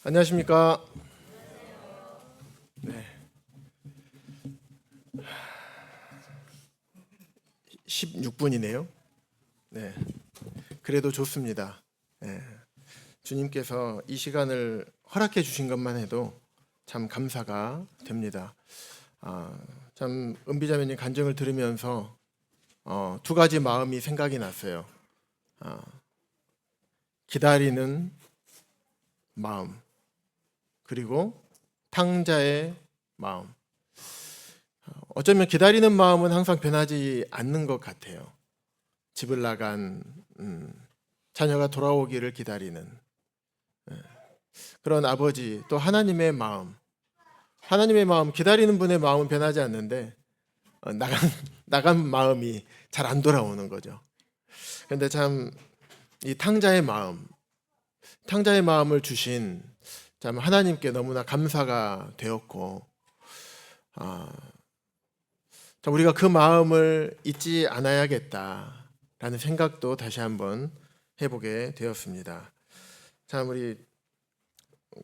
안녕하십니까? 네. 16분이네요. 네. 그래도 좋습니다. 네. 주님께서 이 시간을 허락해 주신 것만 해도 참 감사가 됩니다. 참 은비자매님 간증을 들으면서 두 가지 마음이 생각이 났어요. 기다리는 마음, 그리고 탕자의 마음. 어쩌면 기다리는 마음은 항상 변하지 않는 것 같아요. 집을 나간 자녀가 돌아오기를 기다리는 그런 아버지, 또 하나님의 마음, 기다리는 분의 마음은 변하지 않는데 나간 마음이 잘 안 돌아오는 거죠. 그런데 참 이 탕자의 마음을 주신 참 하나님께 너무나 감사가 되었고, 참 우리가 그 마음을 잊지 않아야겠다라는 생각도 다시 한번 해보게 되었습니다. 참 우리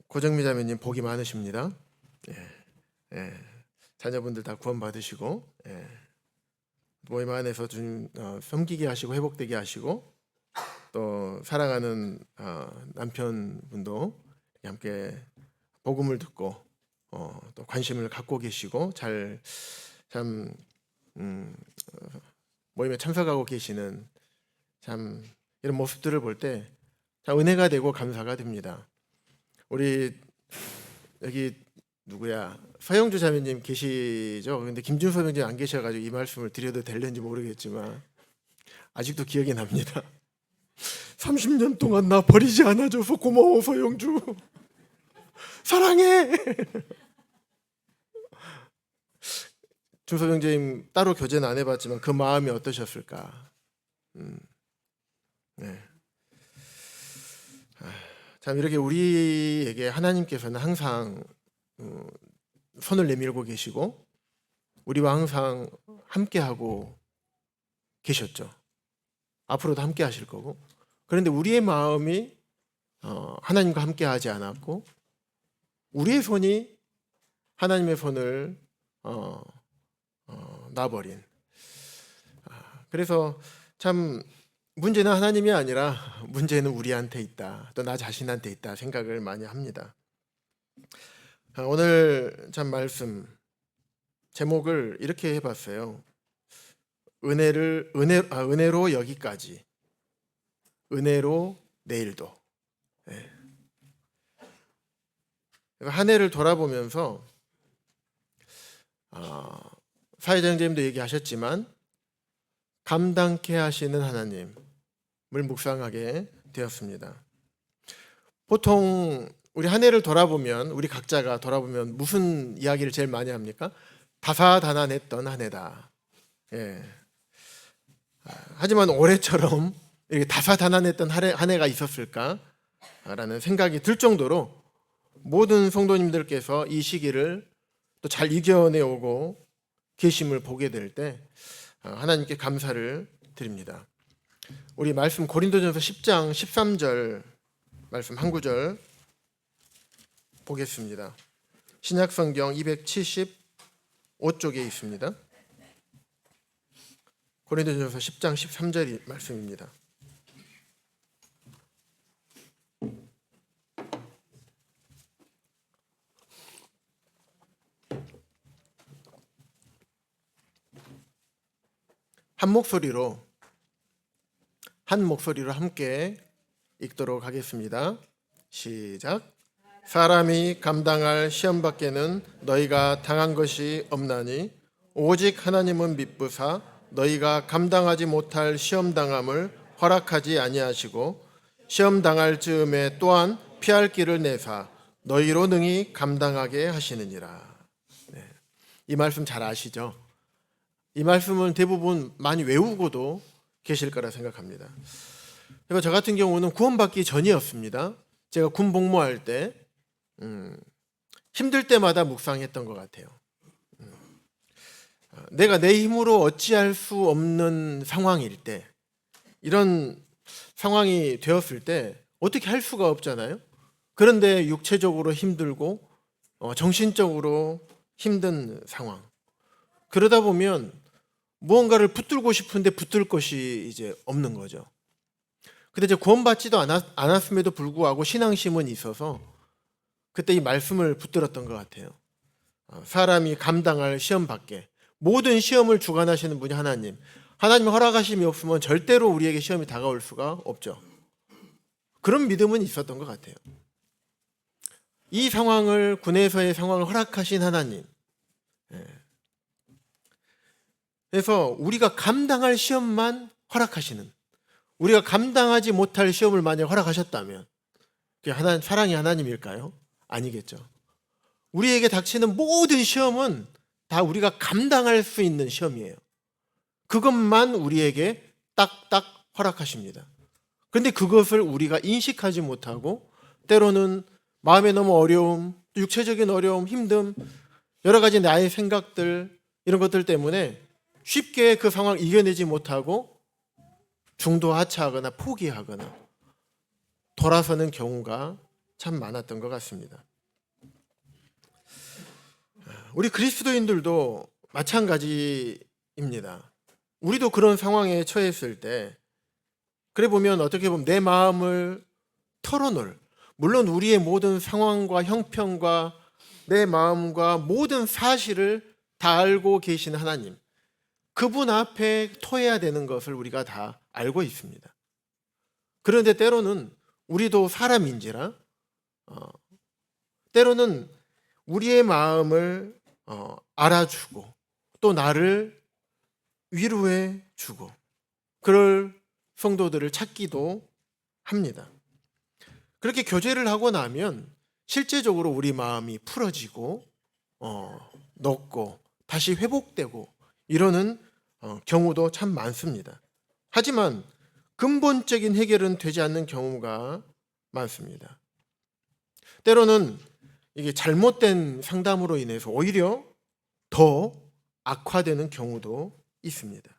고정미 자매님 복이 많으십니다. 자녀분들 다 구원 받으시고, 모임 안에서 주님 섬기게 하시고 회복되게 하시고, 또 사랑하는 남편분도 함께 복음을 듣고 또 관심을 갖고 계시고 참 모임에 참석하고 계시는 참 이런 모습들을 볼 때 참 은혜가 되고 감사가 됩니다. 우리 여기 누구야? 서영주 자매님 계시죠? 근데 김준서 선생님 안 계셔가지고 이 말씀을 드려도 될는지 모르겠지만 아직도 기억이 납니다. 30년 동안 나 버리지 않아줘서 고마워 서영주. 사랑해. 준서 형제님 따로 교제는 안 해봤지만 그 마음이 어떠셨을까? 네. 참 이렇게 우리에게 하나님께서는 항상 손을 내밀고 계시고 우리와 항상 함께하고 계셨죠. 앞으로도 함께 하실 거고. 그런데 우리의 마음이 하나님과 함께하지 않았고 우리의 손이 하나님의 손을 놔버린. 그래서 참 문제는 하나님이 아니라 문제는 우리한테 있다, 또 나 자신한테 있다 생각을 많이 합니다. 오늘 참 말씀 제목을 이렇게 해봤어요. 은혜로 여기까지, 은혜로 내일도. 한 해를 돌아보면서 사회자 형제님도 얘기하셨지만 감당케 하시는 하나님을 묵상하게 되었습니다. 보통 우리 한 해를 돌아보면, 우리 각자가 돌아보면 무슨 이야기를 제일 많이 합니까? 다사다난했던 한 해다. 하지만 올해처럼 이렇게 다사다난했던 한 해가 있었을까라는 생각이 들 정도로 모든 성도님들께서 이 시기를 또 잘 이겨내오고 계심을 보게 될 때 하나님께 감사를 드립니다. 우리 말씀 고린도전서 10장 13절 말씀 한 구절 보겠습니다. 신약성경 275쪽에 있습니다. 고린도전서 10장 13절 말씀입니다. 한 목소리로 함께 읽도록 하겠습니다. 시작. 사람이 감당할 시험 밖에는 너희가 당한 것이 없나니 오직 하나님은 미쁘사 너희가 감당하지 못할 시험 당함을 허락하지 아니하시고 시험 당할 즈음에 또한 피할 길을 내사 너희로 능히 감당하게 하시느니라. 이 말씀 잘 아시죠? 이 말씀은 대부분 많이 외우고도 계실 거라 생각합니다. 저 같은 경우는 구원받기 전이었습니다. 제가 군 복무할 때 힘들 때마다 묵상했던 것 같아요. 내가 내 힘으로 어찌할 수 없는 상황일 때, 이런 상황이 되었을 때 어떻게 할 수가 없잖아요. 그런데 육체적으로 힘들고 정신적으로 힘든 상황. 그러다 보면 무언가를 붙들고 싶은데 붙들 것이 이제 없는 거죠. 근데 이제 구원받지도 않았음에도 불구하고 신앙심은 있어서 그때 이 말씀을 붙들었던 것 같아요. 사람이 감당할 시험 밖에 모든 시험을 주관하시는 분이 하나님. 하나님 허락하심이 없으면 절대로 우리에게 시험이 다가올 수가 없죠. 그런 믿음은 있었던 것 같아요. 이 상황을, 군에서의 상황을 허락하신 하나님. 그래서 우리가 감당할 시험만 허락하시는, 우리가 감당하지 못할 시험을 만약 허락하셨다면 그게 사랑의 하나님일까요? 아니겠죠. 우리에게 닥치는 모든 시험은 다 우리가 감당할 수 있는 시험이에요. 그것만 우리에게 딱딱 허락하십니다. 그런데 그것을 우리가 인식하지 못하고 때로는 마음에 너무 어려움, 육체적인 어려움, 힘듦, 여러 가지 나의 생각들, 이런 것들 때문에 쉽게 그 상황을 이겨내지 못하고 중도 하차하거나 포기하거나 돌아서는 경우가 참 많았던 것 같습니다. 우리 그리스도인들도 마찬가지입니다. 우리도 그런 상황에 처했을 때 그래 보면 어떻게 보면 내 마음을 털어놓을, 물론 우리의 모든 상황과 형편과 내 마음과 모든 사실을 다 알고 계신 하나님, 그분 앞에 토해야 되는 것을 우리가 다 알고 있습니다. 그런데 때로는 우리도 사람인지라 때로는 우리의 마음을 알아주고 또 나를 위로해 주고 그럴 성도들을 찾기도 합니다. 그렇게 교제를 하고 나면 실제적으로 우리 마음이 풀어지고 녹고 다시 회복되고 이러는 경우도 참 많습니다. 하지만 근본적인 해결은 되지 않는 경우가 많습니다. 때로는 이게 잘못된 상담으로 인해서 오히려 더 악화되는 경우도 있습니다.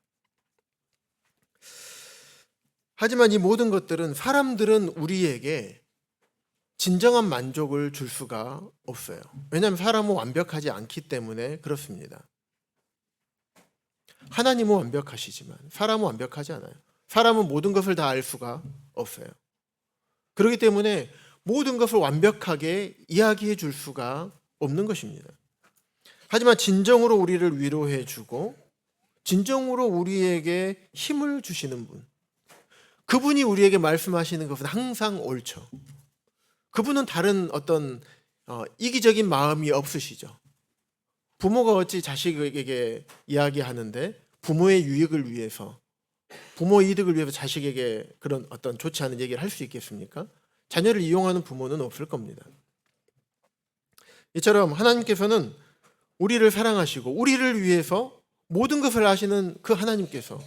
하지만 이 모든 것들은 사람들은 우리에게 진정한 만족을 줄 수가 없어요. 왜냐하면 사람은 완벽하지 않기 때문에 그렇습니다. 하나님은 완벽하시지만 사람은 완벽하지 않아요. 사람은 모든 것을 다 알 수가 없어요. 그렇기 때문에 모든 것을 완벽하게 이야기해 줄 수가 없는 것입니다. 하지만 진정으로 우리를 위로해 주고 진정으로 우리에게 힘을 주시는 분, 그분이 우리에게 말씀하시는 것은 항상 옳죠. 그분은 다른 어떤 이기적인 마음이 없으시죠. 부모가 어찌 자식에게 이야기하는데 부모의 유익을 위해서, 부모 이득을 위해서 자식에게 그런 어떤 좋지 않은 얘기를 할 수 있겠습니까? 자녀를 이용하는 부모는 없을 겁니다. 이처럼 하나님께서는 우리를 사랑하시고 우리를 위해서 모든 것을 아시는 그 하나님께서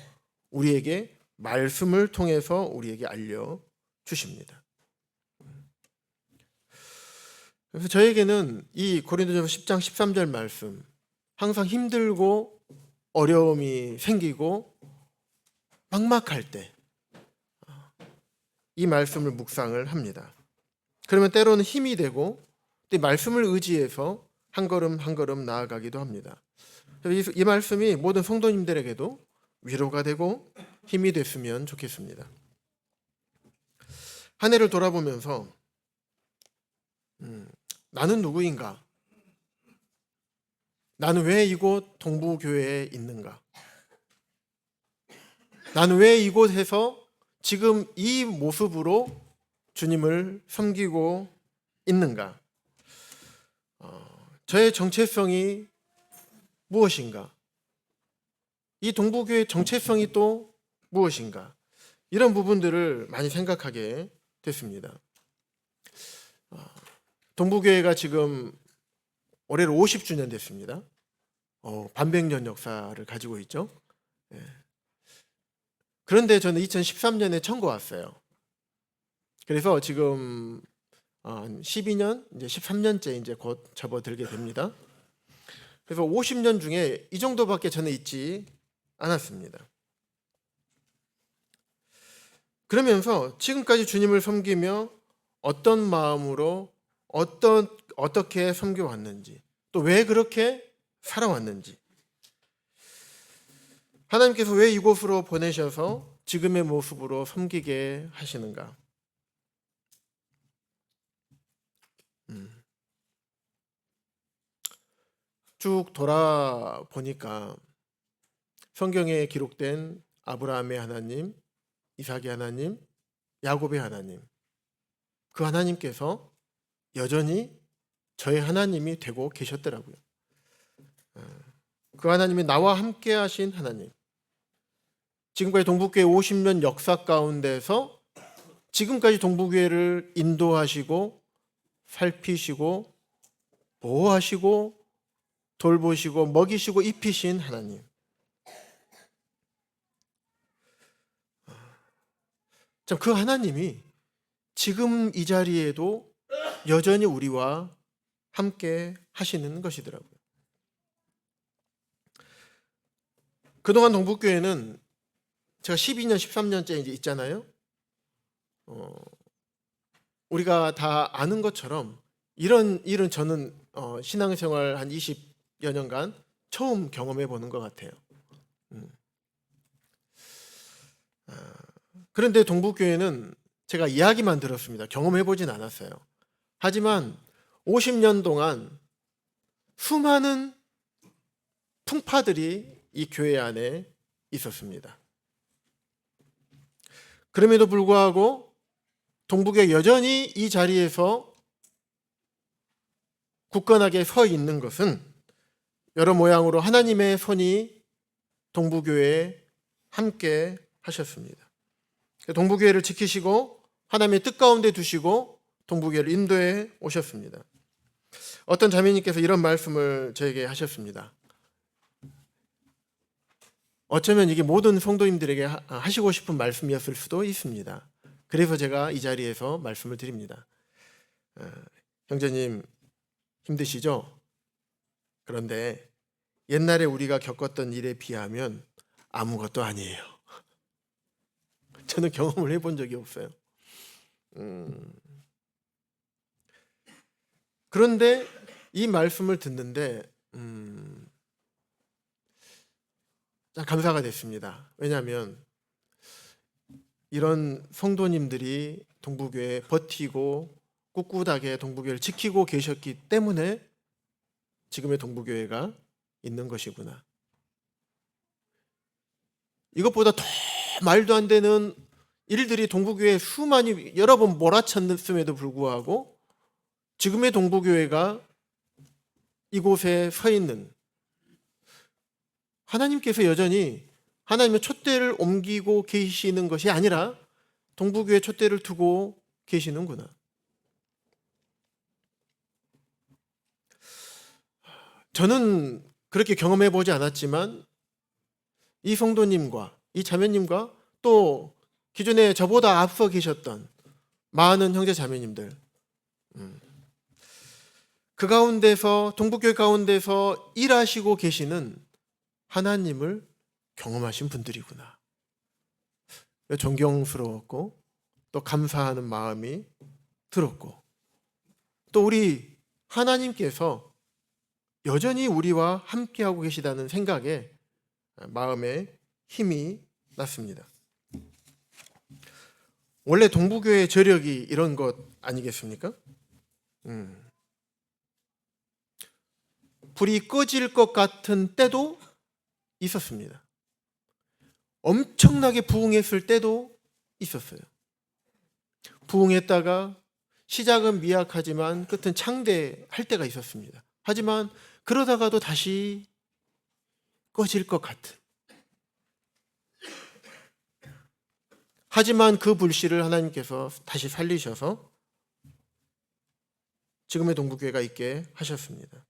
우리에게 말씀을 통해서 우리에게 알려주십니다. 그래서 저에게는 이 고린도전서 10장 13절 말씀, 항상 힘들고 어려움이 생기고 막막할 때 이 말씀을 묵상을 합니다. 그러면 때로는 힘이 되고 또 말씀을 의지해서 한 걸음 한 걸음 나아가기도 합니다. 그래서 이 말씀이 모든 성도님들에게도 위로가 되고 힘이 됐으면 좋겠습니다. 한 해를 돌아보면서 나는 누구인가? 나는 왜 이곳 동부교회에 있는가? 나는 왜 이곳에서 지금 이 모습으로 주님을 섬기고 있는가? 저의 정체성이 무엇인가? 이 동부교회의 정체성이 또 무엇인가? 이런 부분들을 많이 생각하게 됐습니다. 동부교회가 지금 올해로 50주년 됐습니다. 반백년 역사를 가지고 있죠. 그런데 저는 2013년에 청구 왔어요. 그래서 지금 12년, 이제 13년째 이제 곧 접어들게 됩니다. 그래서 50년 중에 이 정도밖에 저는 있지 않았습니다. 그러면서 지금까지 주님을 섬기며 어떤 마음으로 어떻게 섬겨왔는지, 또 왜 그렇게 살아왔는지, 하나님께서 왜 이곳으로 보내셔서 지금의 모습으로 섬기게 하시는가? 쭉 돌아보니까 성경에 기록된 아브라함의 하나님, 이삭의 하나님, 야곱의 하나님, 그 하나님께서 여전히 저의 하나님이 되고 계셨더라고요. 그 하나님이 나와 함께 하신 하나님, 지금까지 동북교회 50년 역사 가운데서 지금까지 동북교회를 인도하시고 살피시고 보호하시고 돌보시고 먹이시고 입히신 하나님, 참 그 하나님이 지금 이 자리에도 여전히 우리와 함께 하시는 것이더라고요. 그동안 동북교회는 제가 12년, 13년째 이제 있잖아요. 우리가 다 아는 것처럼 이런 일은 저는 신앙생활 한 20여 년간 처음 경험해 보는 것 같아요. 그런데 동북교회는 제가 이야기만 들었습니다. 경험해 보진 않았어요. 하지만 50년 동안 수많은 풍파들이 이 교회 안에 있었습니다. 그럼에도 불구하고 동북교회 여전히 이 자리에서 굳건하게 서 있는 것은 여러 모양으로 하나님의 손이 동북교회에 함께 하셨습니다. 동북교회를 지키시고 하나님의 뜻 가운데 두시고 동북교회를 인도해 오셨습니다. 어떤 자매님께서 이런 말씀을 저에게 하셨습니다. 어쩌면 이게 모든 성도님들에게 하시고 싶은 말씀이었을 수도 있습니다. 그래서 제가 이 자리에서 말씀을 드립니다. 형제님 힘드시죠? 그런데 옛날에 우리가 겪었던 일에 비하면 아무것도 아니에요. 저는 경험을 해본 적이 없어요. 그런데 이 말씀을 듣는데 감사가 됐습니다. 왜냐하면 이런 성도님들이 동북교회 버티고 꿋꿋하게 동북교회를 지키고 계셨기 때문에 지금의 동북교회가 있는 것이구나. 이것보다 더 말도 안 되는 일들이 동북교회에 수많이 여러 번 몰아쳤음에도 불구하고 지금의 동북교회가 이곳에 서 있는, 하나님께서 여전히 하나님의 촛대를 옮기고 계시는 것이 아니라 동북교회에 촛대를 두고 계시는구나. 저는 그렇게 경험해 보지 않았지만 이 성도님과 이 자매님과 또 기존에 저보다 앞서 계셨던 많은 형제 자매님들, 그 가운데서 동북교회 가운데서 일하시고 계시는 하나님을 경험하신 분들이구나. 존경스러웠고 또 감사하는 마음이 들었고, 또 우리 하나님께서 여전히 우리와 함께하고 계시다는 생각에 마음에 힘이 났습니다. 원래 동북교회의 저력이 이런 것 아니겠습니까? 불이 꺼질 것 같은 때도 있었습니다. 엄청나게 부흥했을 때도 있었어요. 부흥했다가 시작은 미약하지만 끝은 창대할 때가 있었습니다. 하지만 그러다가도 다시 꺼질 것 같은, 하지만 그 불씨를 하나님께서 다시 살리셔서 지금의 동북교회가 있게 하셨습니다.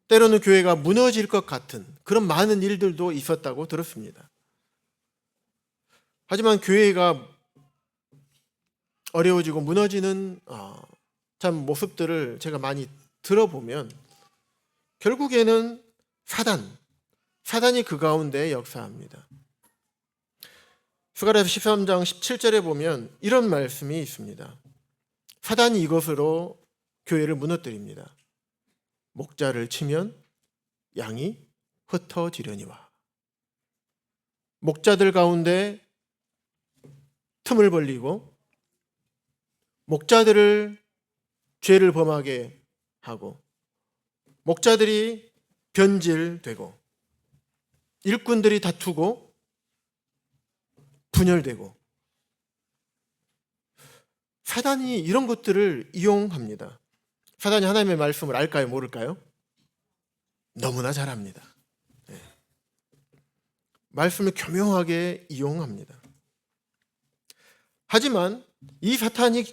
때로는 교회가 무너질 것 같은 그런 많은 일들도 있었다고 들었습니다. 하지만 교회가 어려워지고 무너지는 참 모습들을 제가 많이 들어보면 결국에는 사단이 그 가운데 역사합니다. 스가랴서 13장 17절에 보면 이런 말씀이 있습니다. 사단이 이것으로 교회를 무너뜨립니다. 목자를 치면 양이 흩어지려니와. 목자들 가운데 틈을 벌리고 목자들을 죄를 범하게 하고 목자들이 변질되고 일꾼들이 다투고 분열되고, 사단이 이런 것들을 이용합니다. 사단이 하나님의 말씀을 알까요, 모를까요? 너무나 잘 압니다. 말씀을 교묘하게 이용합니다. 하지만 이 사탄이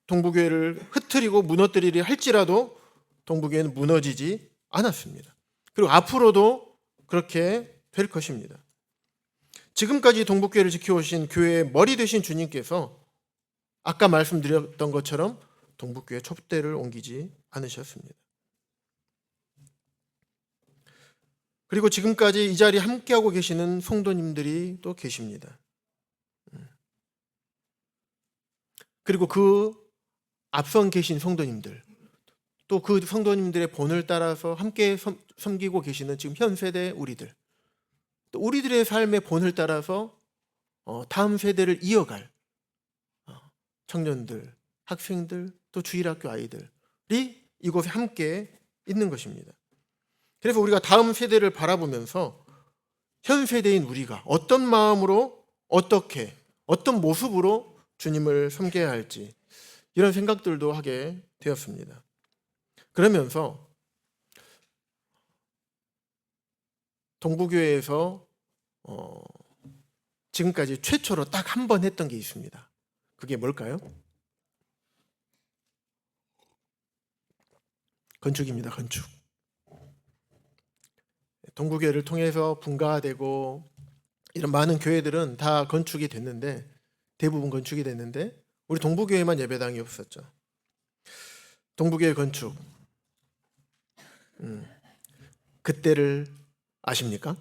동부교회를 흩트리고 무너뜨리려 할지라도 동부교회는 무너지지 않았습니다. 그리고 앞으로도 그렇게 될 것입니다. 지금까지 동부교회를 지켜오신 교회의 머리 되신 주님께서 아까 말씀드렸던 것처럼 동부교회 촛대를 옮기지 않으셨습니다. 그리고 지금까지 이 자리에 함께하고 계시는 성도님들이 또 계십니다. 그리고 그 앞선 계신 성도님들, 또 그 성도님들의 본을 따라서 함께 섬기고 계시는 지금 현 세대 우리들, 또 우리들의 삶의 본을 따라서 다음 세대를 이어갈 청년들, 학생들, 또 주일학교 아이들이 이곳에 함께 있는 것입니다. 그래서 우리가 다음 세대를 바라보면서 현 세대인 우리가 어떤 마음으로, 어떻게, 어떤 모습으로 주님을 섬겨야 할지 이런 생각들도 하게 되었습니다. 그러면서 동부교회에서 지금까지 최초로 딱 한 번 했던 게 있습니다. 그게 뭘까요? 건축입니다. 건축. 동부교회를 통해서 분가되고 이런 많은 교회들은 다 건축이 됐는데, 대부분 건축이 됐는데 우리 동부교회만 예배당이 없었죠. 동부교회 건축, 그때를 아십니까?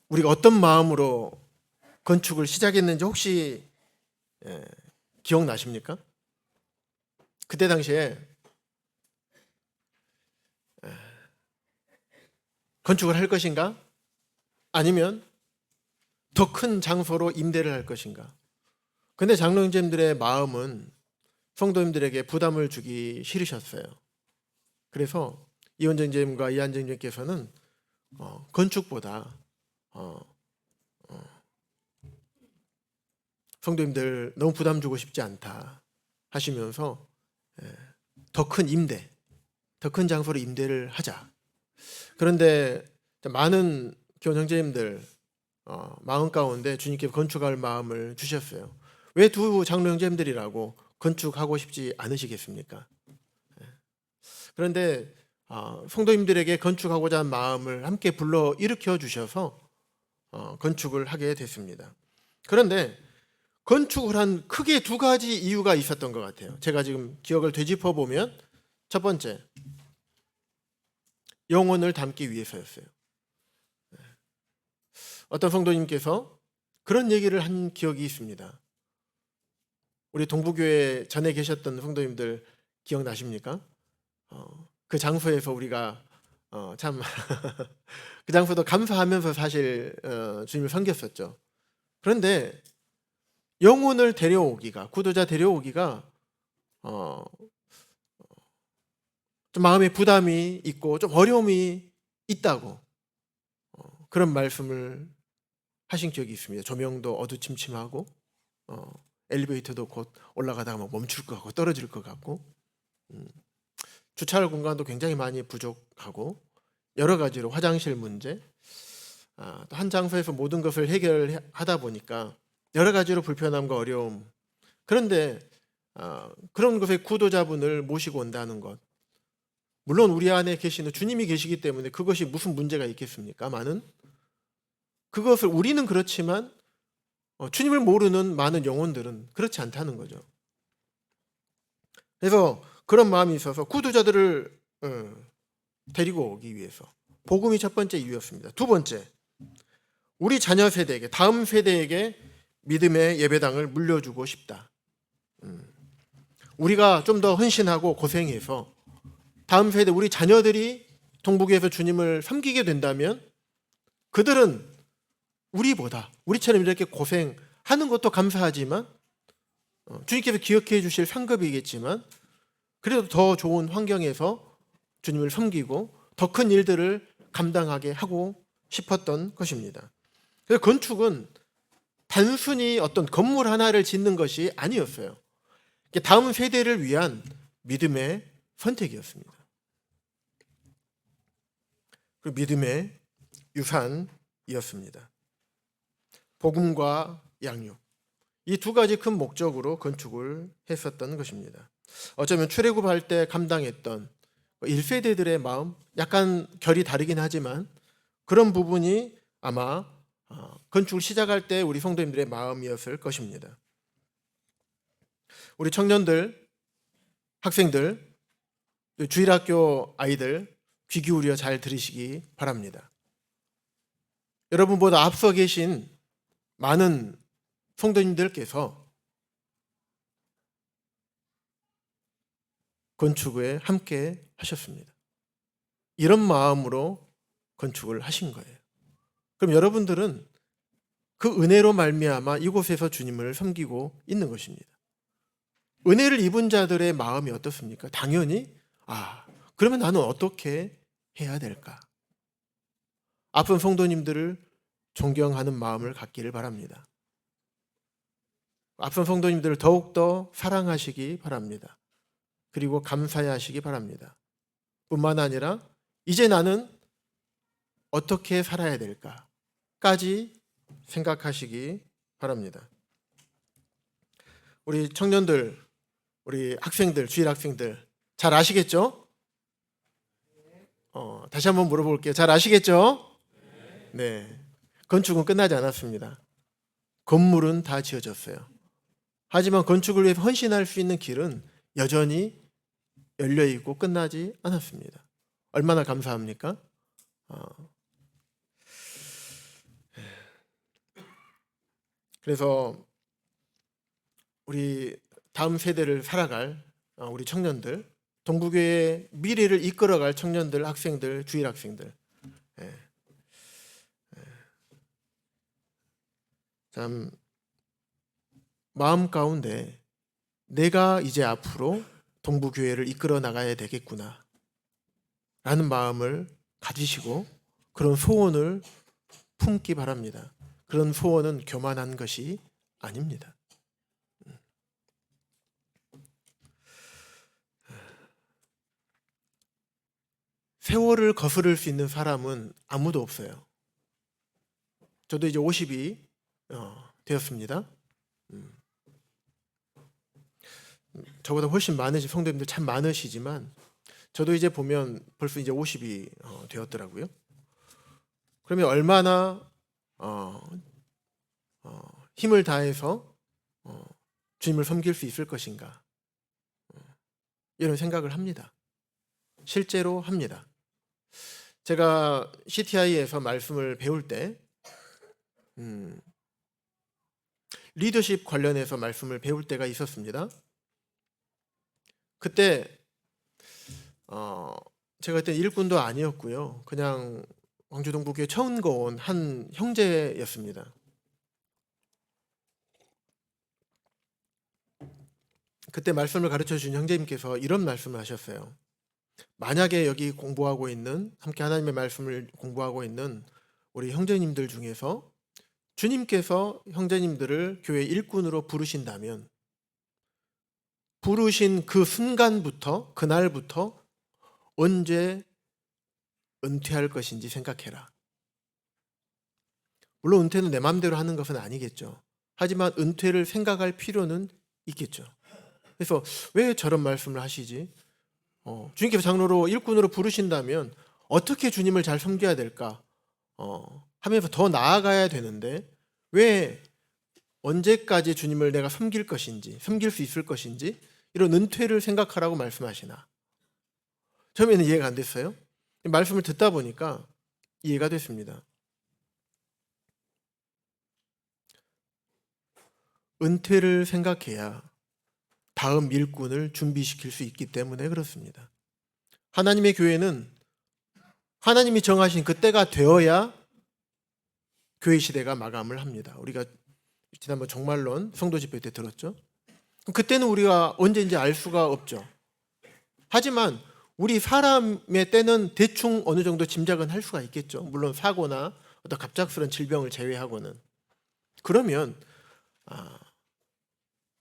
우리가 어떤 마음으로 건축을 시작했는지 혹시 기억나십니까? 그때 당시에 건축을 할 것인가? 아니면 더 큰 장소로 임대를 할 것인가? 근데 장로님들의 마음은 성도님들에게 부담을 주기 싫으셨어요. 그래서 이원정제님과 이한정님께서는 건축보다 성도님들 너무 부담 주고 싶지 않다 하시면서 더 큰 임대, 더 큰 장소로 임대를 하자. 그런데 많은 교원 형제님들 마음 가운데 주님께 건축할 마음을 주셨어요. 왜 두 장로 형제님들이라고 건축하고 싶지 않으시겠습니까? 그런데 성도님들에게 건축하고자 하는 마음을 함께 불러 일으켜 주셔서 건축을 하게 됐습니다. 그런데 건축을 한 크게 두 가지 이유가 있었던 것 같아요. 제가 지금 기억을 되짚어 보면, 첫 번째, 영혼을 담기 위해서였어요. 어떤 성도님께서 그런 얘기를 한 기억이 있습니다. 우리 동부교회 전에 계셨던 성도님들 기억나십니까? 그 장소에서 우리가 참 그 장소도 감사하면서 사실 주님을 섬겼었죠. 그런데 영혼을 데려오기가, 구도자 데려오기가 좀 마음에 부담이 있고 좀 어려움이 있다고 그런 말씀을 하신 기억이 있습니다. 조명도 어두침침하고 엘리베이터도 곧 올라가다가 막 멈출 것 같고 떨어질 것 같고 주차할 공간도 굉장히 많이 부족하고 여러 가지로 화장실 문제, 또 한 장소에서 모든 것을 해결하다 보니까 여러 가지로 불편함과 어려움. 그런데 그런 것에 구도자분을 모시고 온다는 것, 물론 우리 안에 계시는 주님이 계시기 때문에 그것이 무슨 문제가 있겠습니까? 많은 그것을 우리는 그렇지만 주님을 모르는 많은 영혼들은 그렇지 않다는 거죠. 그래서 그런 마음이 있어서 구도자들을 데리고 오기 위해서 복음이 첫 번째 이유였습니다. 두 번째, 우리 자녀 세대에게, 다음 세대에게 믿음의 예배당을 물려주고 싶다. 우리가 좀 더 헌신하고 고생해서 다음 세대 우리 자녀들이 동북에서 주님을 섬기게 된다면 그들은 우리처럼 이렇게 고생하는 것도 감사하지만 주님께서 기억해 주실 상급이겠지만 그래도 더 좋은 환경에서 주님을 섬기고 더 큰 일들을 감당하게 하고 싶었던 것입니다. 그래서 건축은 단순히 어떤 건물 하나를 짓는 것이 아니었어요. 다음 세대를 위한 믿음의 선택이었습니다. 그 믿음의 유산이었습니다. 복음과 양육, 이 두 가지 큰 목적으로 건축을 했었던 것입니다. 어쩌면 출애굽할 때 감당했던 1세대들의 마음, 약간 결이 다르긴 하지만 그런 부분이 아마 건축을 시작할 때 우리 성도님들의 마음이었을 것입니다. 우리 청년들, 학생들, 주일학교 아이들 귀 기울여 잘 들으시기 바랍니다. 여러분보다 앞서 계신 많은 성도님들께서 건축에 함께 하셨습니다. 이런 마음으로 건축을 하신 거예요. 그럼 여러분들은 그 은혜로 말미암아 이곳에서 주님을 섬기고 있는 것입니다. 은혜를 입은 자들의 마음이 어떻습니까? 당연히 그러면 나는 어떻게 해야 될까? 앞선 성도님들을 존경하는 마음을 갖기를 바랍니다. 앞선 성도님들을 더욱더 사랑하시기 바랍니다. 그리고 감사해 하시기 바랍니다. 뿐만 아니라 이제 나는 어떻게 살아야 될까까지 생각하시기 바랍니다. 우리 청년들, 우리 학생들, 주일 학생들 잘 아시겠죠? 다시 한번 물어볼게요. 잘 아시겠죠? 네. 건축은 끝나지 않았습니다. 건물은 다 지어졌어요. 하지만 건축을 위해 헌신할 수 있는 길은 여전히 열려있고 끝나지 않았습니다. 얼마나 감사합니까? 그래서 우리 다음 세대를 살아갈 우리 청년들, 동부교회의 미래를 이끌어갈 청년들, 학생들, 주일 학생들, 참 마음 가운데 내가 이제 앞으로 동부교회를 이끌어 나가야 되겠구나 라는 마음을 가지시고 그런 소원을 품기 바랍니다. 그런 소원은 교만한 것이 아닙니다. 세월을 거스를 수 있는 사람은 아무도 없어요. 저도 이제 50이 되었습니다. 저보다 훨씬 많으신 성도님들 참 많으시지만 저도 이제 보면 벌써 이제 50이 되었더라고요. 그러면 얼마나 힘을 다해서 주님을 섬길 수 있을 것인가 이런 생각을 합니다. 실제로 합니다. 제가 CTI에서 말씀을 배울 때 리더십 관련해서 말씀을 배울 때가 있었습니다. 그때 제가 그때 일꾼도 아니었고요. 그냥 광주동부교회 처음 온 한 형제였습니다. 그때 말씀을 가르쳐 주신 형제님께서 이런 말씀을 하셨어요. 만약에 여기 공부하고 있는, 함께 하나님의 말씀을 공부하고 있는 우리 형제님들 중에서 주님께서 형제님들을 교회 일꾼으로 부르신다면 부르신 그 순간부터, 그날부터 언제 은퇴할 것인지 생각해라. 물론 은퇴는 내 마음대로 하는 것은 아니겠죠. 하지만 은퇴를 생각할 필요는 있겠죠. 그래서 왜 저런 말씀을 하시지? 주님께서 장로로 일꾼으로 부르신다면 어떻게 주님을 잘 섬겨야 될까? 하면서 더 나아가야 되는데 왜 언제까지 주님을 내가 섬길 것인지, 섬길 수 있을 것인지 이런 은퇴를 생각하라고 말씀하시나? 처음에는 이해가 안 됐어요. 말씀을 듣다 보니까 이해가 됐습니다. 은퇴를 생각해야 다음 일꾼을 준비시킬 수 있기 때문에 그렇습니다. 하나님의 교회는 하나님이 정하신 그때가 되어야 교회 시대가 마감을 합니다. 우리가 지난번 종말론 성도 집회 때 들었죠. 그때는 우리가 언제인지 알 수가 없죠. 하지만 우리 사람의 때는 대충 어느 정도 짐작은 할 수가 있겠죠. 물론 사고나 어떤 갑작스러운 질병을 제외하고는. 그러면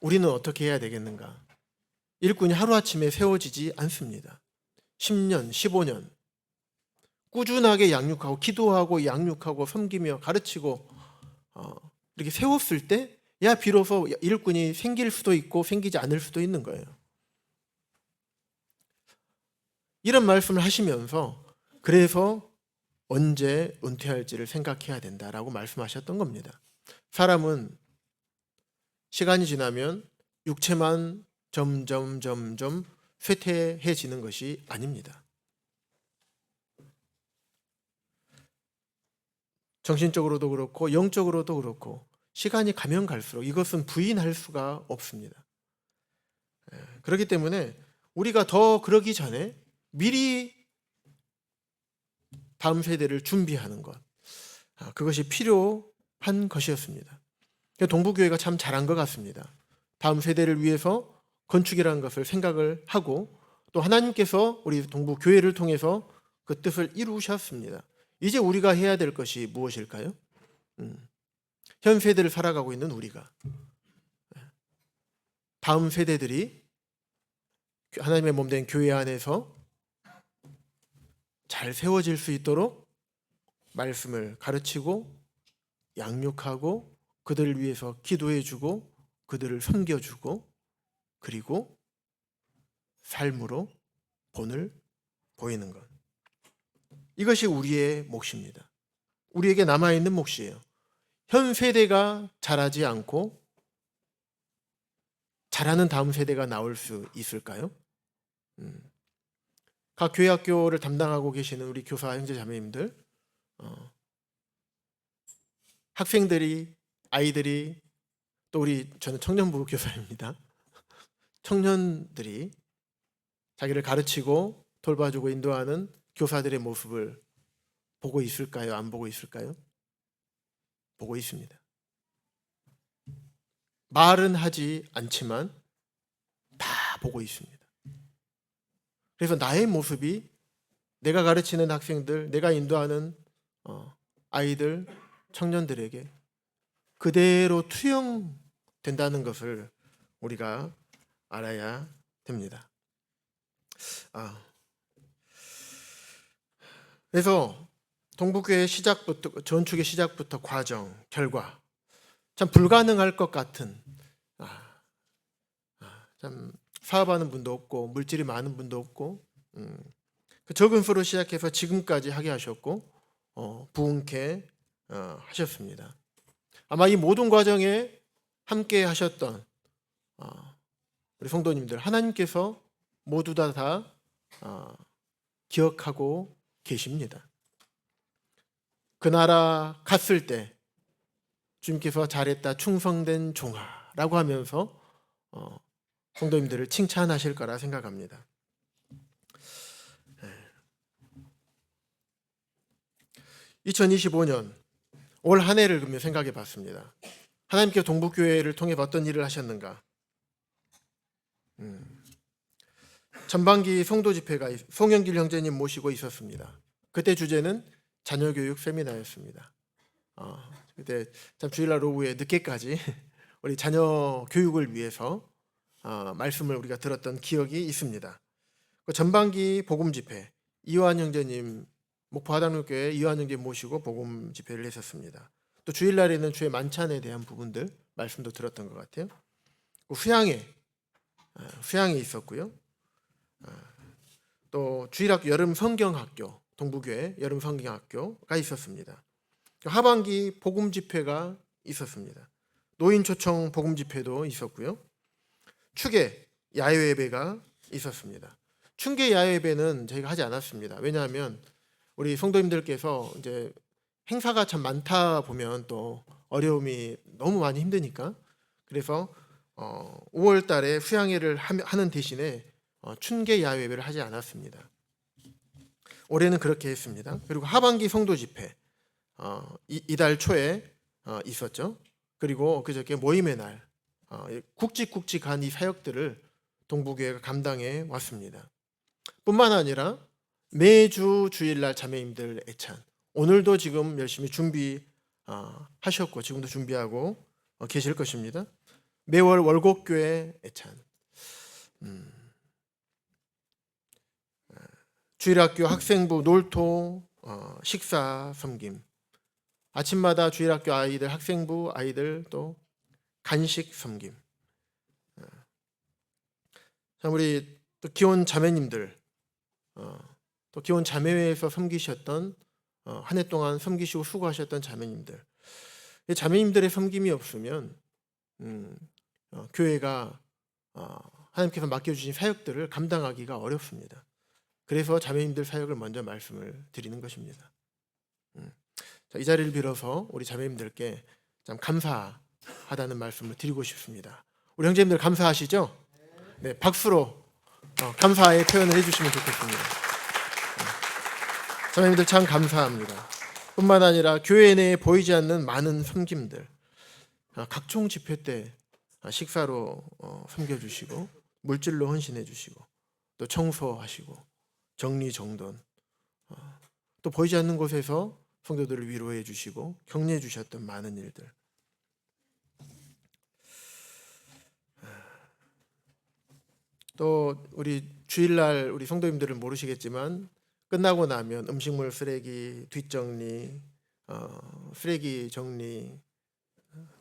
우리는 어떻게 해야 되겠는가? 일꾼이 하루아침에 세워지지 않습니다. 10년, 15년 꾸준하게 양육하고 기도하고 양육하고 섬기며 가르치고 이렇게 세웠을 때 야 비로소 일꾼이 생길 수도 있고 생기지 않을 수도 있는 거예요. 이런 말씀을 하시면서 그래서 언제 은퇴할지를 생각해야 된다라고 말씀하셨던 겁니다. 사람은 시간이 지나면 육체만 점점 쇠퇴해지는 것이 아닙니다. 정신적으로도 그렇고 영적으로도 그렇고 시간이 가면 갈수록 이것은 부인할 수가 없습니다. 그렇기 때문에 우리가 더 그러기 전에 미리 다음 세대를 준비하는 것, 그것이 필요한 것이었습니다. 동부교회가 참 잘한 것 같습니다. 다음 세대를 위해서 건축이라는 것을 생각을 하고 또 하나님께서 우리 동부교회를 통해서 그 뜻을 이루셨습니다. 이제 우리가 해야 될 것이 무엇일까요? 현 세대를 살아가고 있는 우리가 다음 세대들이 하나님의 몸된 교회 안에서 잘 세워질 수 있도록 말씀을 가르치고 양육하고 그들을 위해서 기도해주고 그들을 섬겨주고 그리고 삶으로 본을 보이는 것. 이것이 우리의 몫입니다. 우리에게 남아있는 몫이에요. 현 세대가 잘하지 않고 잘하는 다음 세대가 나올 수 있을까요? 각 교회 학교를 담당하고 계시는 우리 교사 형제 자매님들, 학생들이 아이들이 또 저는 청년부 교사입니다. 청년들이 자기를 가르치고 돌봐주고 인도하는 교사들의 모습을 보고 있을까요? 안 보고 있을까요? 보고 있습니다. 말은 하지 않지만 다 보고 있습니다. 그래서 나의 모습이 내가 가르치는 학생들, 내가 인도하는 아이들, 청년들에게 그대로 투영된다는 것을 우리가 알아야 됩니다. 그래서 동부교회 시작부터 전축의 시작부터 과정, 결과 참 불가능할 것 같은 참 사업하는 분도 없고 물질이 많은 분도 없고 그 적은 수로 시작해서 지금까지 하게 하셨고 부흥케 하셨습니다. 아마 이 모든 과정에 함께 하셨던 우리 성도님들 하나님께서 모두 다 기억하고 계십니다. 그 나라 갔을 때 주님께서 잘했다 충성된 종아라고 하면서 성도님들을 칭찬하실 거라 생각합니다. 2025년 올 한 해를 그러면 생각해 봤습니다. 하나님께서 동부교회를 통해 어떤 일을 하셨는가? 전반기 성도 집회가 송영길 형제님 모시고 있었습니다. 그때 주제는 자녀교육 세미나였습니다. 그때 참 주일날 오후에 늦게까지 우리 자녀 교육을 위해서 말씀을 우리가 들었던 기억이 있습니다. 그 전반기 복음 집회 이완 형제님 목포 하담교회 이완 형제 모시고 복음 집회를 했었습니다. 또 주일날에는 주의 만찬에 대한 부분들 말씀도 들었던 것 같아요. 그 후양에 있었고요. 또 주일학교 여름 성경학교 동부교회 여름 성경학교가 있었습니다. 하반기 복음 집회가 있었습니다. 노인 초청 복음 집회도 있었고요. 축계 야외 예배가 있었습니다. 춘계 야외 예배는 저희가 하지 않았습니다. 왜냐하면 우리 성도님들께서 이제 행사가 참 많다 보면 또 어려움이 너무 많이 힘드니까 그래서 5월 달에 수양회를 하는 대신에 춘계 야외회를 하지 않았습니다. 올해는 그렇게 했습니다. 그리고 하반기 성도 집회 이달 초에 있었죠. 그리고 그저께 모임의 날 굵직굵직한 이 사역들을 동부교회가 감당해 왔습니다. 뿐만 아니라 매주 주일날 자매님들 애찬, 오늘도 지금 열심히 준비하셨고 지금도 준비하고 계실 것입니다. 매월 월곡교회 애찬, 주일학교 학생부 놀토 식사 섬김, 아침마다 주일학교 아이들 학생부 아이들 또 간식 섬김. 참 우리 또 기혼 자매님들 또 기혼 자매회에서 섬기셨던 한 해 동안 섬기시고 수고하셨던 자매님들, 이 자매님들의 섬김이 없으면 교회가 하나님께서 맡겨주신 사역들을 감당하기가 어렵습니다. 그래서 자매님들 사역을 먼저 말씀을 드리는 것입니다. 자, 이 자리를 빌어서 우리 자매님들께 참 감사하다는 말씀을 드리고 싶습니다. 우리 형제님들 감사하시죠? 네, 박수로 감사의 표현을 해주시면 좋겠습니다. 자매님들 참 감사합니다. 뿐만 아니라 교회 내에 보이지 않는 많은 섬김들, 각종 집회 때 식사로 섬겨주시고 물질로 헌신해 주시고 또 청소하시고 정리정돈, 또 보이지 않는 곳에서 성도들을 위로해 주시고 격려해 주셨던 많은 일들, 또 우리 주일날 우리 성도님들은 모르시겠지만 끝나고 나면 음식물 쓰레기 뒷정리, 쓰레기 정리,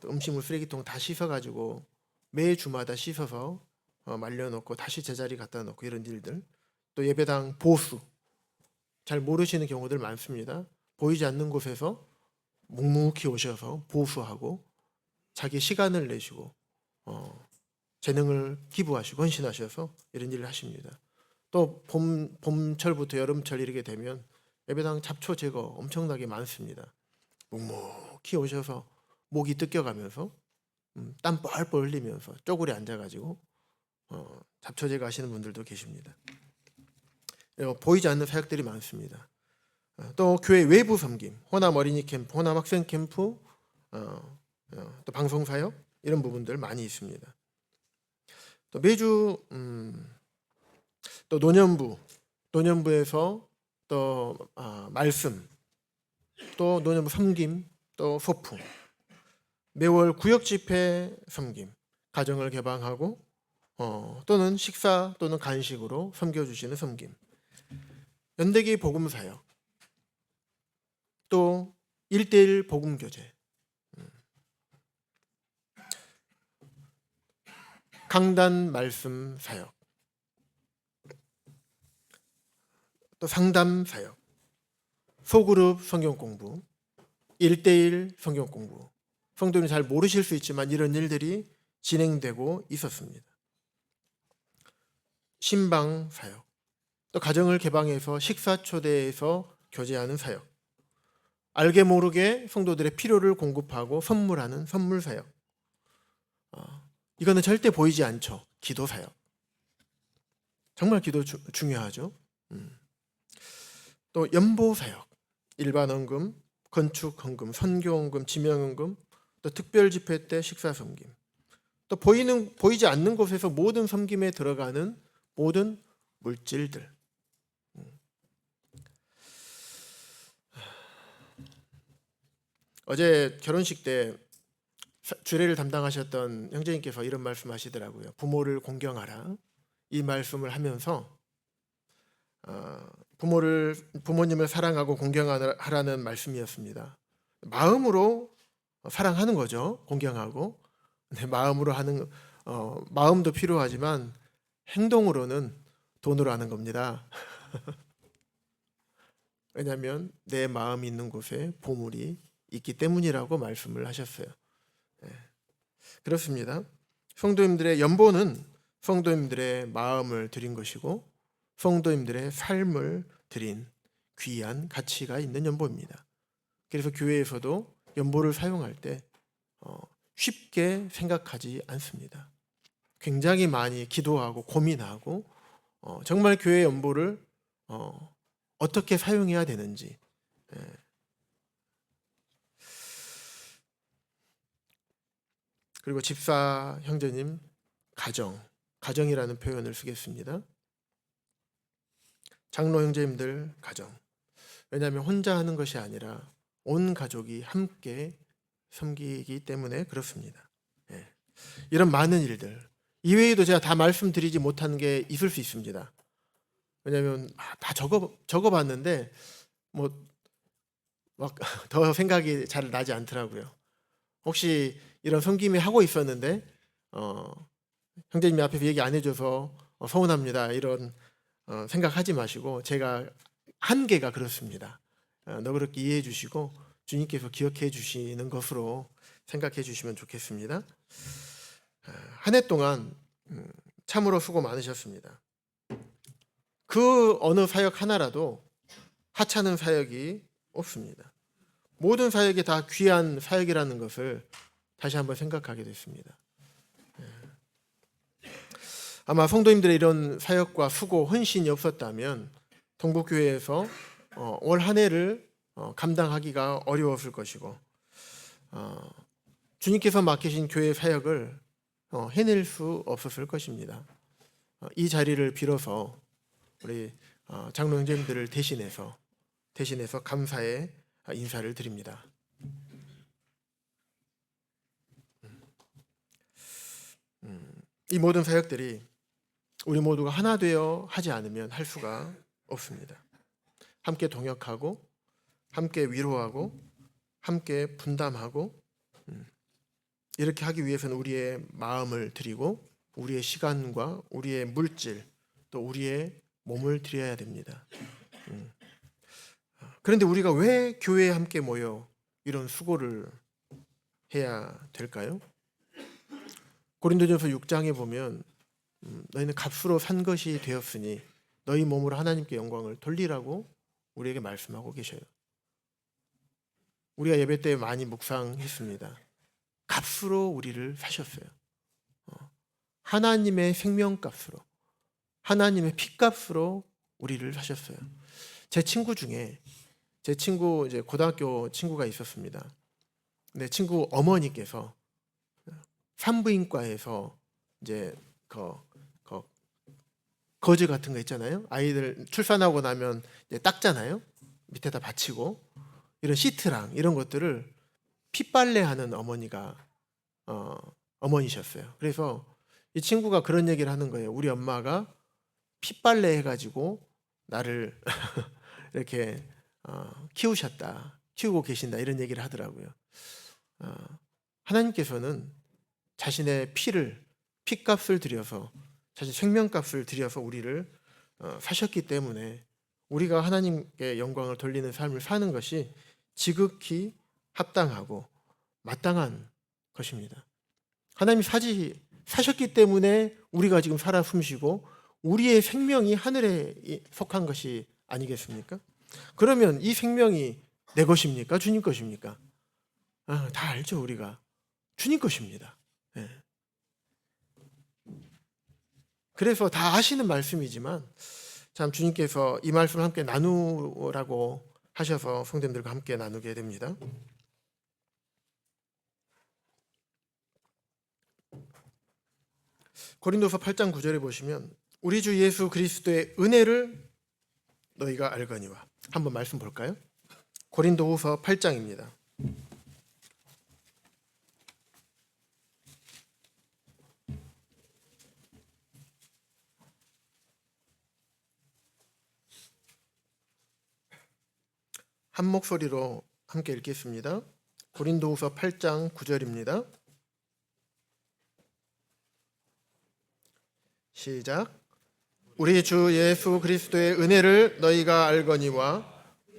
또 음식물 쓰레기통 다 씻어가지고 매 주마다 씻어서 말려놓고 다시 제자리 갖다 놓고 이런 일들, 또 예배당 보수 잘 모르시는 경우들 많습니다. 보이지 않는 곳에서 묵묵히 오셔서 보수하고 자기 시간을 내시고 재능을 기부하시고 헌신하셔서 이런 일을 하십니다. 또 봄철부터 여름철 이르게 되면 예배당 잡초 제거 엄청나게 많습니다. 묵묵히 오셔서 목이 뜯겨가면서 땀 뻘뻘 흘리면서 쪼그려 앉아가지고 잡초 제거하시는 분들도 계십니다. 보이지 않는 사역들이 많습니다. 또 교회 외부 섬김, 호남 어린이 캠프, 호남 학생 캠프, 또 방송 사역 이런 부분들 많이 있습니다. 또 매주 또 노년부에서 또 말씀, 또 노년부 섬김, 또 소풍, 매월 구역 집회 섬김, 가정을 개방하고 또는 식사 또는 간식으로 섬겨주시는 섬김, 연대기 복음 사역, 또 1:1 복음 교제, 강단 말씀 사역, 또 상담 사역, 소그룹 성경 공부, 1:1 성경 공부. 성도는 잘 모르실 수 있지만 이런 일들이 진행되고 있었습니다. 신방 사역, 또 가정을 개방해서 식사 초대해서 교제하는 사역, 알게 모르게 성도들의 필요를 공급하고 선물하는 선물 사역. 이거는 절대 보이지 않죠. 기도 사역. 정말 기도 중요하죠. 또 연보 사역, 일반 헌금, 건축 헌금, 선교 헌금, 지명 헌금, 또 특별 집회 때 식사 섬김, 또 보이지 않는 곳에서 모든 섬김에 들어가는 모든 물질들. 어제 결혼식 때 주례를 담당하셨던 형제님께서 이런 말씀하시더라고요. 부모를 공경하라. 이 말씀을 하면서 부모님을 사랑하고 공경하라는 말씀이었습니다. 마음으로 사랑하는 거죠. 공경하고. 마음으로 하는 마음도 필요하지만 행동으로는 돈으로 하는 겁니다. 왜냐하면 내 마음이 있는 곳에 보물이 있기 때문이라고 말씀을 하셨어요. 그렇습니다. 성도님들의 연보는 성도님들의 마음을 드린 것이고 성도님들의 삶을 드린 귀한 가치가 있는 연보입니다. 그래서 교회에서도 연보를 사용할 때 쉽게 생각하지 않습니다. 굉장히 많이 기도하고 고민하고 정말 교회 연보를 어떻게 사용해야 되는지. 그리고 집사 형제님, 가정이라는 표현을 쓰겠습니다. 장로 형제님들 가정. 왜냐하면 혼자 하는 것이 아니라 온 가족이 함께 섬기기 때문에 그렇습니다. 이런 많은 일들 이외에도 제가 다 말씀드리지 못한 게 있을 수 있습니다. 왜냐하면 다 적어봤는데 뭐 막 더 생각이 잘 나지 않더라고요. 혹시 이런 섬김이 하고 있었는데 형제님이 앞에서 얘기 안 해줘서 서운합니다. 이런 생각하지 마시고 제가 한계가 그렇습니다. 너그럽게 이해해 주시고 주님께서 기억해 주시는 것으로 생각해 주시면 좋겠습니다. 한 해 동안 참으로 수고 많으셨습니다. 그 어느 사역 하나라도 하찮은 사역이 없습니다. 모든 사역이 다 귀한 사역이라는 것을 다시 한번 생각하게 됐습니다. 아마 성도님들의 이런 사역과 수고, 헌신이 없었다면 동북교회에서 올 한 해를 감당하기가 어려웠을 것이고 주님께서 맡기신 교회 사역을 해낼 수 없었을 것입니다. 이 자리를 빌어서 우리 장로 형제님들을 대신해서 감사의 인사를 드립니다. 이 모든 사역들이 우리 모두가 하나 되어 하지 않으면 할 수가 없습니다. 함께 동역하고 함께 위로하고 함께 분담하고 이렇게 하기 위해서는 우리의 마음을 드리고 우리의 시간과 우리의 물질 또 우리의 몸을 드려야 됩니다. 그런데 우리가 왜 교회에 함께 모여 이런 수고를 해야 될까요? 고린도전서 6장에 보면 너희는 값으로 산 것이 되었으니 너희 몸으로 하나님께 영광을 돌리라고 우리에게 말씀하고 계셔요. 우리가 예배 때 많이 묵상했습니다. 값으로 우리를 사셨어요. 하나님의 생명값으로, 하나님의 피값으로 우리를 사셨어요. 제 친구 중에 이제 고등학교 친구가 있었습니다. 근데 친구 어머니께서 산부인과에서 이제 거즈 같은 거 있잖아요. 아이들 출산하고 나면 이제 닦잖아요. 밑에다 받치고 이런 시트랑 이런 것들을 핏빨래하는 어머니셨어요. 그래서 이 친구가 그런 얘기를 하는 거예요. 우리 엄마가 핏빨래 해가지고 나를 이렇게 키우고 계신다 이런 얘기를 하더라고요. 하나님께서는 자신의 피값을 들여서 자신 생명값을 들여서 우리를 사셨기 때문에 우리가 하나님께 영광을 돌리는 삶을 사는 것이 지극히 합당하고 마땅한 것입니다. 하나님이 사셨기 때문에 우리가 지금 살아 숨쉬고 우리의 생명이 하늘에 속한 것이 아니겠습니까? 그러면 이 생명이 내 것입니까? 주님 것입니까? 다 알죠, 우리가. 주님 것입니다. 네. 그래서 다 아시는 말씀이지만 참 주님께서 이 말씀을 함께 나누라고 하셔서 성도님들과 함께 나누게 됩니다. 고린도서 8장 9절에 보시면 우리 주 예수 그리스도의 은혜를 너희가 알거니와 한번 말씀 볼까요? 고린도후서 8장입니다. 한 목소리로 함께 읽겠습니다. 고린도후서 8장 9절입니다. 시작. 우리 주 예수 그리스도의 은혜를 너희가 알거니와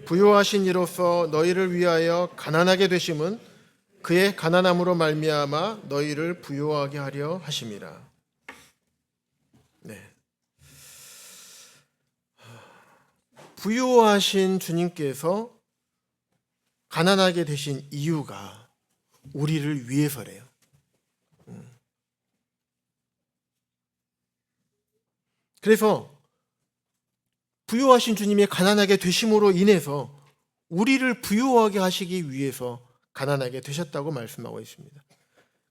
부요하신 이로써 너희를 위하여 가난하게 되심은 그의 가난함으로 말미암아 너희를 부요하게 하려 하심이라. 네. 부요하신 주님께서 가난하게 되신 이유가 우리를 위해서래요. 그래서 부유하신 주님의 가난하게 되심으로 인해서 우리를 부유하게 하시기 위해서 가난하게 되셨다고 말씀하고 있습니다.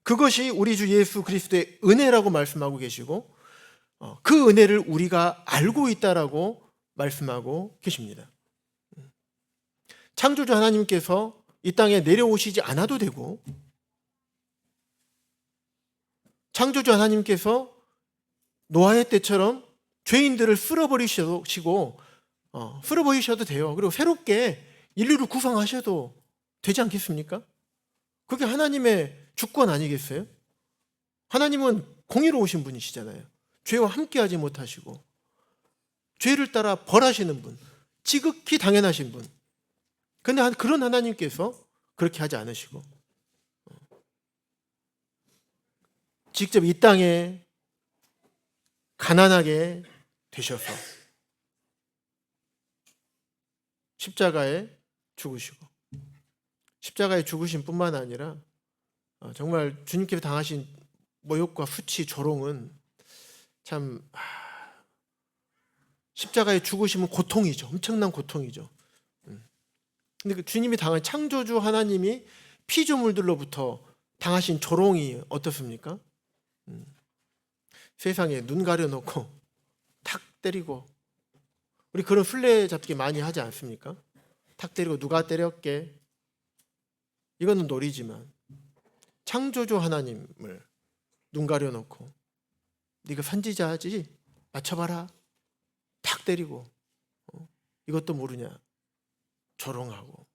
그것이 우리 주 예수 그리스도의 은혜라고 말씀하고 계시고 그 은혜를 우리가 알고 있다라고 말씀하고 계십니다. 창조주 하나님께서 이 땅에 내려오시지 않아도 되고, 창조주 하나님께서 노아의 때처럼 죄인들을 쓸어버리셔도 돼요. 그리고 새롭게 인류를 구성하셔도 되지 않겠습니까? 그게 하나님의 주권 아니겠어요? 하나님은 공의로우신 분이시잖아요. 죄와 함께하지 못하시고 죄를 따라 벌하시는 분, 지극히 당연하신 분. 그런데 그런 하나님께서 그렇게 하지 않으시고 직접 이 땅에 가난하게 되셔서 십자가에 죽으시고, 십자가에 죽으신 뿐만 아니라 정말 주님께서 당하신 모욕과 수치, 조롱은 참 십자가에 죽으시면 고통이죠. 엄청난 고통이죠. 근데 그 주님이 당한, 창조주 하나님이 피조물들로부터 당하신 조롱이 어떻습니까? 세상에 눈 가려놓고 탁 때리고, 우리 그런 술래잡기 많이 하지 않습니까? 탁 때리고 누가 때렸게, 이거는 놀이지만 창조주 하나님을 눈 가려놓고 네가 선지자지? 맞춰봐라. 탁 때리고 이것도 모르냐? 조롱하고.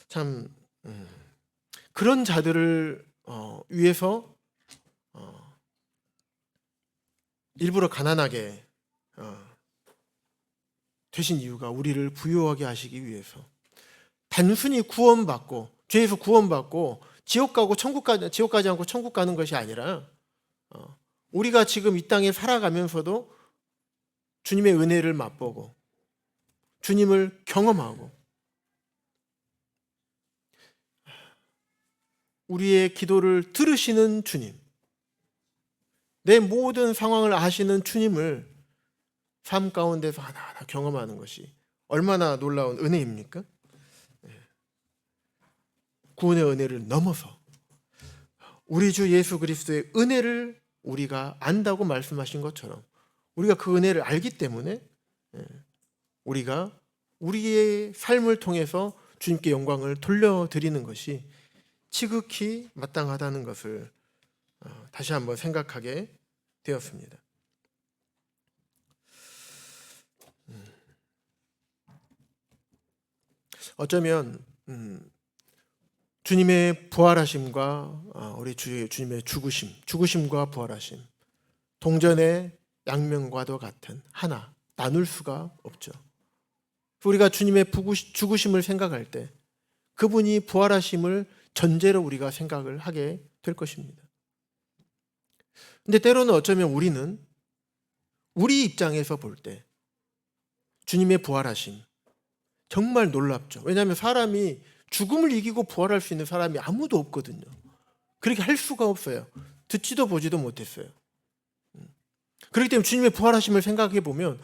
참 그런 자들을 위해서 일부러 가난하게 되신 이유가 우리를 부유하게 하시기 위해서. 단순히 구원받고, 죄에서 구원받고 지옥 가지 않고 천국 가는 것이 아니라 우리가 지금 이 땅에 살아가면서도 주님의 은혜를 맛보고 주님을 경험하고 우리의 기도를 들으시는 주님, 내 모든 상황을 아시는 주님을 삶 가운데서 하나하나 경험하는 것이 얼마나 놀라운 은혜입니까? 구원의 은혜를 넘어서 우리 주 예수 그리스도의 은혜를 우리가 안다고 말씀하신 것처럼 우리가 그 은혜를 알기 때문에 우리가 우리의 삶을 통해서 주님께 영광을 돌려드리는 것이 지극히 마땅하다는 것을 다시 한번 생각하게 되었습니다. 어쩌면 주님의 부활하심과 우리 주님의 죽으심과 부활하심, 동전의 양면과도 같은 하나, 나눌 수가 없죠. 우리가 주님의 죽으심을 생각할 때 그분이 부활하심을 전제로 우리가 생각을 하게 될 것입니다. 근데 때로는 어쩌면 우리는 우리 입장에서 볼 때 주님의 부활하심 정말 놀랍죠. 왜냐하면 사람이 죽음을 이기고 부활할 수 있는 사람이 아무도 없거든요. 그렇게 할 수가 없어요. 듣지도 보지도 못했어요. 그렇기 때문에 주님의 부활하심을 생각해 보면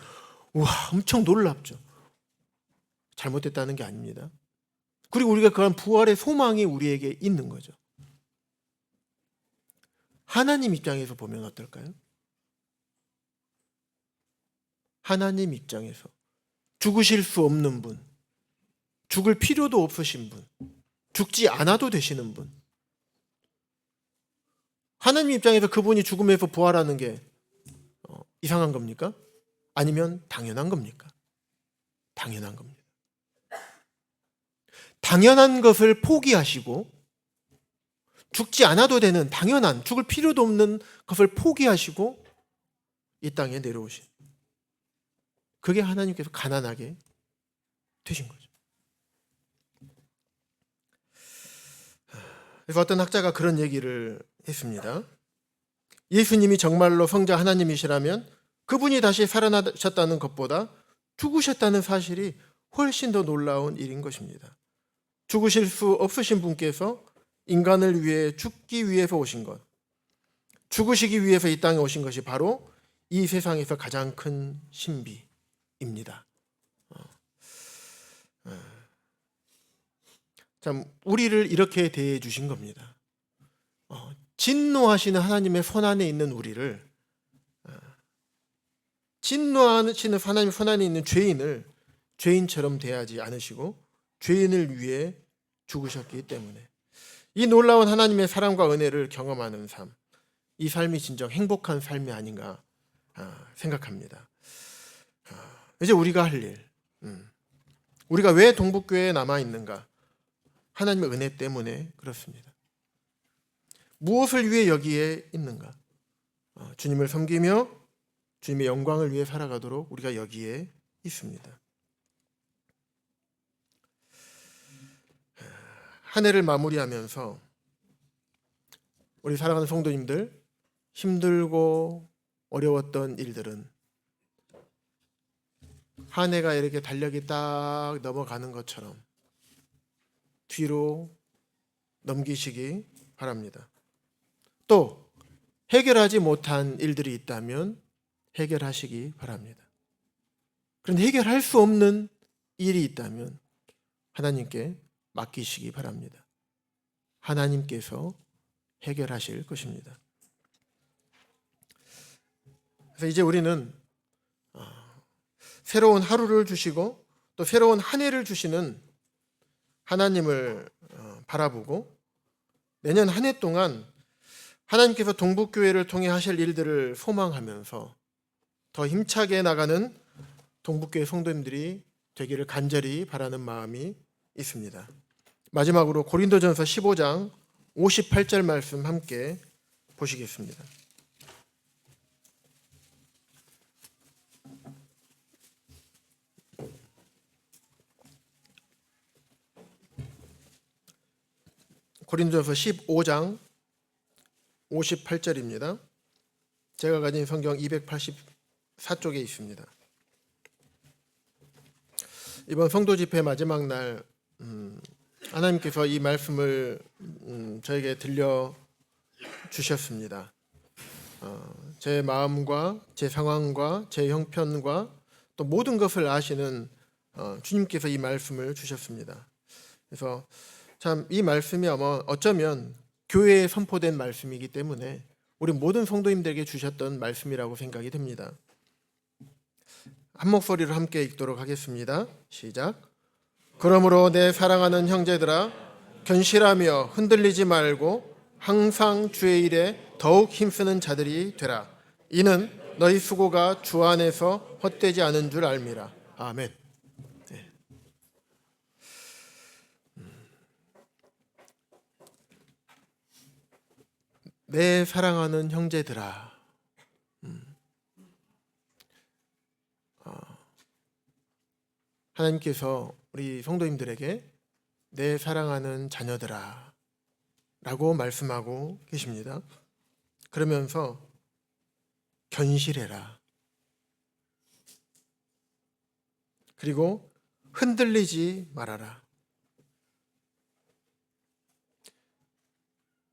와, 엄청 놀랍죠. 잘못됐다는 게 아닙니다. 그리고 우리가 그런 부활의 소망이 우리에게 있는 거죠. 하나님 입장에서 보면 어떨까요? 하나님 입장에서 죽으실 수 없는 분, 죽을 필요도 없으신 분, 죽지 않아도 되시는 분, 하나님 입장에서 그분이 죽음에서 부활하는 게 이상한 겁니까? 아니면 당연한 겁니까? 당연한 겁니다. 당연한 것을 포기하시고 죽지 않아도 되는 당연한, 죽을 필요도 없는 것을 포기하시고 이 땅에 내려오신, 그게 하나님께서 가난하게 되신 거죠. 그래서 어떤 학자가 그런 얘기를 했습니다. 예수님이 정말로 성자 하나님이시라면 그분이 다시 살아나셨다는 것보다 죽으셨다는 사실이 훨씬 더 놀라운 일인 것입니다. 죽으실 수 없으신 분께서 인간을 위해 죽기 위해서 오신 것, 죽으시기 위해서 이 땅에 오신 것이 바로 이 세상에서 가장 큰 신비입니다. 참 우리를 이렇게 대해 주신 겁니다. 진노하시는 하나님의 손안에 있는 우리를, 진노하시는 하나님의 손안에 있는 죄인을 죄인처럼 대하지 않으시고 죄인을 위해 죽으셨기 때문에 이 놀라운 하나님의 사랑과 은혜를 경험하는 삶, 이 삶이 진정 행복한 삶이 아닌가 생각합니다. 이제 우리가 할 일, 우리가 왜 동북교회에 남아있는가? 하나님의 은혜 때문에 그렇습니다. 무엇을 위해 여기에 있는가? 주님을 섬기며 주님의 영광을 위해 살아가도록 우리가 여기에 있습니다. 한 해를 마무리하면서 우리 사랑하는 성도님들, 힘들고 어려웠던 일들은 한 해가 이렇게 달력이 딱 넘어가는 것처럼 뒤로 넘기시기 바랍니다. 또 해결하지 못한 일들이 있다면 해결하시기 바랍니다. 그런데 해결할 수 없는 일이 있다면 하나님께 맡기시기 바랍니다. 하나님께서 해결하실 것입니다. 그래서 이제 우리는 새로운 하루를 주시고 또 새로운 한 해를 주시는 하나님을 바라보고 내년 한 해 동안 하나님께서 동북교회를 통해 하실 일들을 소망하면서 더 힘차게 나가는 동북교회 성도님들이 되기를 간절히 바라는 마음이 있습니다. 마지막으로 고린도전서 15장 58절 말씀 함께 보시겠습니다. 고린도전서 15장 58절입니다. 제가 가진 성경 284쪽에 있습니다. 이번 성도 집회 마지막 날 하나님께서 이 말씀을 저에게 들려 주셨습니다. 제 마음과 제 상황과 제 형편과 또 모든 것을 아시는 주님께서 이 말씀을 주셨습니다. 그래서 참 이 말씀이 아마 어쩌면 교회에 선포된 말씀이기 때문에 우리 모든 성도님들에게 주셨던 말씀이라고 생각이 됩니다. 한 목소리로 함께 읽도록 하겠습니다. 시작. 그러므로 내 사랑하는 형제들아, 견실하며 흔들리지 말고 항상 주의 일에 더욱 힘쓰는 자들이 되라. 이는 너희 수고가 주 안에서 헛되지 않은 줄 알미라. 아멘. 네. 내 사랑하는 형제들아, 하나님께서 우리 성도님들에게 내 사랑하는 자녀들아 라고 말씀하고 계십니다. 그러면서 견실해라. 그리고 흔들리지 말아라.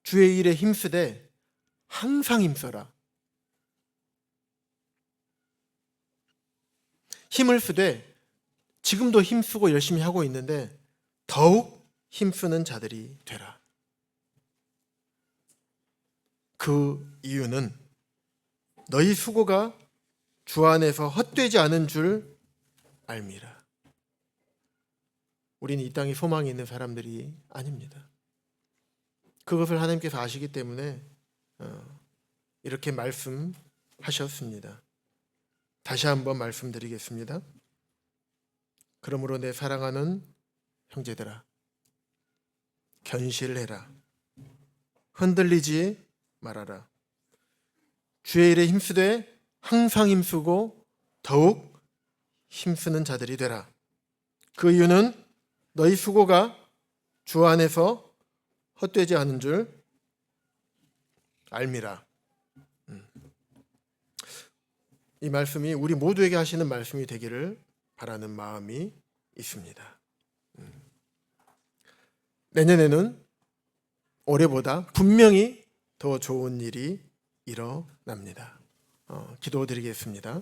주의 일에 힘쓰되 항상 힘써라. 힘을 쓰되 지금도 힘쓰고 열심히 하고 있는데 더욱 힘쓰는 자들이 되라. 그 이유는 너희 수고가 주 안에서 헛되지 않은 줄 알미라. 우리는 이 땅에 소망이 있는 사람들이 아닙니다. 그것을 하나님께서 아시기 때문에 이렇게 말씀하셨습니다. 다시 한번 말씀드리겠습니다. 그러므로 내 사랑하는 형제들아, 견실해라. 흔들리지 말아라. 주의 일에 힘쓰되 항상 힘쓰고 더욱 힘쓰는 자들이 되라. 그 이유는 너희 수고가 주 안에서 헛되지 않은 줄 알미라. 이 말씀이 우리 모두에게 하시는 말씀이 되기를 바라는 마음이 있습니다. 내년에는 올해보다 분명히 더 좋은 일이 일어납니다. 기도드리겠습니다.